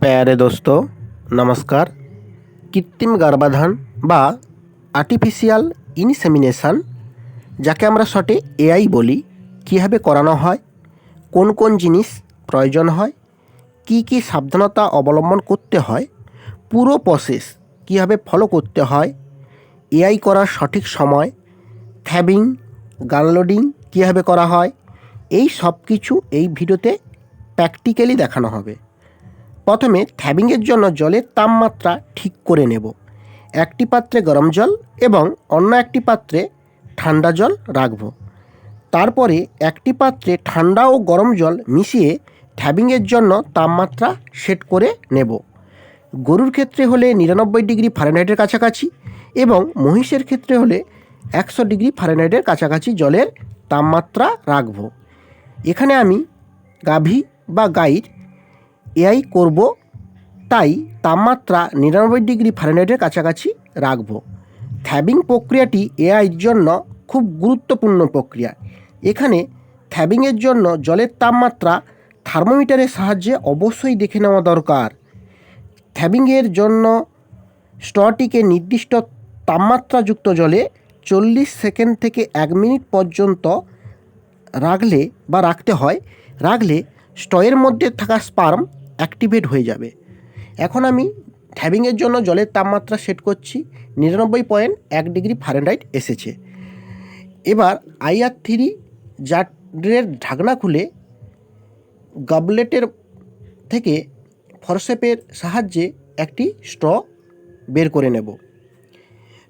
प्यारे दोस्तों नमस्कार। कृत्रिम गर्भाधान बा आर्टिफिशियल इनसेमिनेशन যাকে আমরা শর্টে এআই বলি কীভাবে করানো হয়, কোন কোন জিনিস প্রয়োজন হয়, কি কি সাবধানতা অবলম্বন করতে হয়, পুরো প্রসেস কীভাবে ফলো করতে হয়, এআই করার সঠিক সময়, থ্যাবিং গান লোডিং কীভাবে করা হয়, এই সব কিছু এই ভিডিওতে প্র্যাকটিক্যালি দেখানো হবে। প্রথমে থ্যাবিংয়ের জন্য জলের তাপমাত্রা ঠিক করে নেব। একটি পাত্রে গরম জল এবং অন্য একটি পাত্রে ঠান্ডা জল রাখব। তারপরে একটি পাত্রে ঠান্ডা ও গরম জল মিশিয়ে থ্যাবিংয়ের জন্য তাপমাত্রা সেট করে নেব। গরুর ক্ষেত্রে হলে 99 ডিগ্রি ফারেনহাইটের কাছাকাছি এবং মহিষের ক্ষেত্রে হলে 100 ডিগ্রি ফারেনহাইটের কাছাকাছি জলের তাপমাত্রা রাখব। এখানে আমি গাভী বা গাইর এআই করব, তাই তাপমাত্রা 99 ডিগ্রি ফারেনহাইটের কাছাকাছি রাখব। থ্যাবিং প্রক্রিয়াটি এআইয়ের জন্য খুব গুরুত্বপূর্ণ প্রক্রিয়া। এখানে থ্যাবিংয়ের জন্য জলের তাপমাত্রা থার্মোমিটারের সাহায্যে অবশ্যই দেখে নেওয়া দরকার। থ্যাবিংয়ের জন্য স্ট্রটিকে নির্দিষ্ট তাপমাত্রাযুক্ত জলে 40 সেকেন্ড থেকে 1 মিনিট পর্যন্ত রাখতে হয়। রাখলে স্ট্রয়ের মধ্যে থাকা স্পার্ম অ্যাক্টিভেট হয়ে যাবে। এখন আমি থ্যাবিংয়ের জন্য জলের তাপমাত্রা সেট করছি, 99.1 ডিগ্রি ফারেনহাইট এসেছে। এবার IR3 জারের ঢাকনা খুলে গবলেটের থেকে ফরসেপের সাহায্যে একটি স্ট্র বের করে নেব।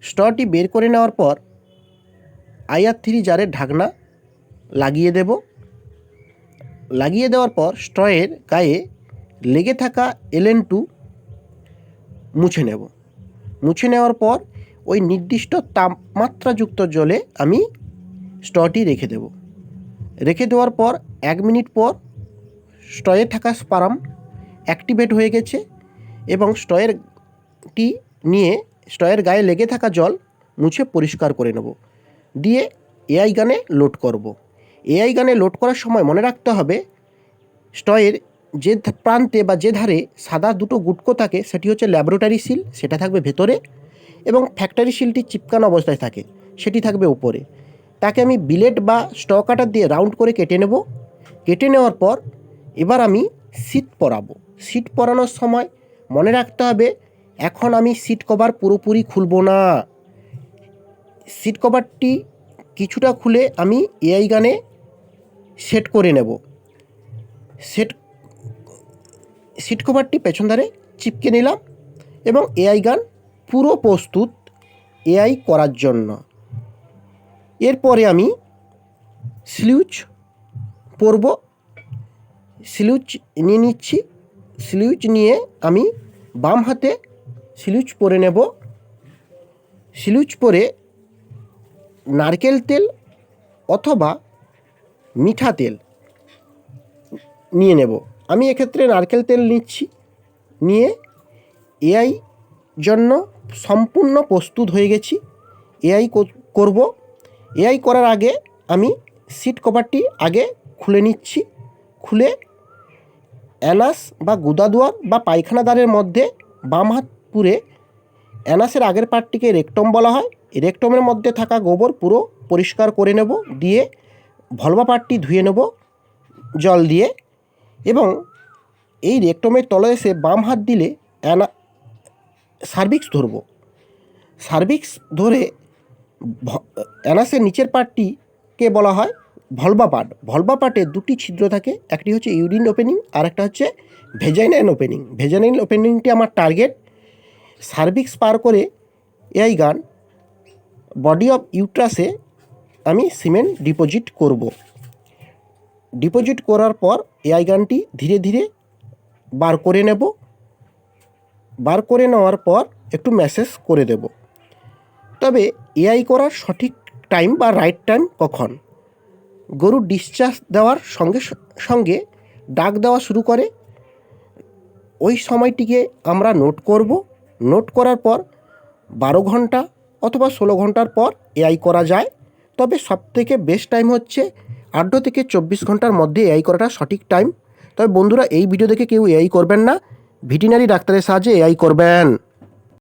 স্ট্রটি বের করে নেওয়ার পর IR3 জারের ঢাকনা লাগিয়ে দেব। লাগিয়ে দেওয়ার পর স্ট্রয়ের গায়ে লেগে থাকা LN2 মুছে নেব। মুছে নেওয়ার পর ওই নির্দিষ্ট তাপমাত্রাযুক্ত জলে আমি স্ট্রটি রেখে দেব। রেখে দেওয়ার পর 1 মিনিট পর স্ট্রয়ে থাকা স্পার্ম অ্যাক্টিভেট হয়ে গেছে এবং স্ট্রয়েরটি নিয়ে স্ট্রয়ের গায়ে লেগে থাকা জল মুছে পরিষ্কার করে নেব। দিয়ে এআই গানে লোড করব। এআই গানে লোড করার সময় মনে রাখতে হবে স্ট্রয়ের যে প্রান্তে বা যে ধারে সাদা দুটো গুটকো থাকে সেটি হচ্ছে ল্যাবরেটরি সিল, সেটা থাকবে ভেতরে, এবং ফ্যাক্টরি সিলটি চিপকানো অবস্থায় থাকে সেটি থাকবে উপরে। তাকে আমি বিলেট বা স্ট্র কাটার দিয়ে রাউন্ড করে কেটে নেব। কেটে নেওয়ার পর এবার আমি সিট পরাবো। সিট পরানোর সময় মনে রাখতে হবে এখন আমি সিট কভার পুরোপুরি খুলব না। সিট কভারটি কিছুটা খুলে আমি এআই গানে সেট করে নেব। সিট কভারটি পেছন ধারে চিপকে নিলাম এবং এআই গান পুরো প্রস্তুত এআই করার জন্য। এরপরে আমি স্লিউজ পরব। স্লিউজ নিয়ে নিচ্ছি। স্লিউজ নিয়ে আমি বাম হাতে স্লিউজ পরে নেব। স্লিউজ পরে নারকেল তেল অথবা মিঠা তেল নিয়ে নেব। আমি এক্ষেত্রে নারকেল তেল নিচ্ছি। নিয়ে এআই জন্য সম্পূর্ণ প্রস্তুত হয়ে গেছি। এআই করব। এআই করার আগে আমি সিট কভারটি আগে খুলে নিচ্ছি। খুলে অ্যানাস বা গুদাদুয়ার বা পায়খানাদারের মধ্যে বাম হাত পুরে, অ্যানাসের আগের পার্টটিকে রেকটম বলা হয়, রেকটমের মধ্যে থাকা গোবর পুরো পরিষ্কার করে নেব। দিয়ে ভলভা পার্টটি ধুয়ে নেব জল দিয়ে, এবং এই রেকটমের তলে এসে বাম হাত দিলে সার্ভিক্স ধরব। সার্ভিক্স ধরে অ্যানাসের নিচের পার্টটিকে বলা হয় ভলভা পার্ট। ভলভা পার্টে দুটি ছিদ্র থাকে, একটি হচ্ছে ইউরিন ওপেনিং আর একটা হচ্ছে ভেজাইনাল ওপেনিং। ভেজাইনাল ওপেনিংটি আমার টার্গেট। সার্ভিক্স পার করে এআই গান বডি অফ ইউট্রাসে আমি সিমেন্ট ডিপোজিট করব। ডিপোজিট করার পর এআই গানটি ধীরে ধীরে বার করে নেব। বার করে নেওয়ার পর একটু ম্যাসেজ করে দেব। তবে এআই করার সঠিক টাইম বা রাইট টাইম কখন? গরু ডিসচার্জ দেওয়ার সঙ্গে সঙ্গে ডাক দেওয়া শুরু করে, ওই সময়টিকে আমরা নোট করব। নোট করার পর 12 ঘন্টা অথবা 16 ঘন্টার পর এআই করা যায়। তবে সবথেকে বেস্ট টাইম হচ্ছে 8 থেকে 24 ঘন্টার মধ্যে এআই করাটা সঠিক টাইম। তবে বন্ধুরা, এই ভিডিও দেখে কেউ এআই করবেন না। ভেটেরিনারি ডাক্তারের সাহায্যে এআই করবেন।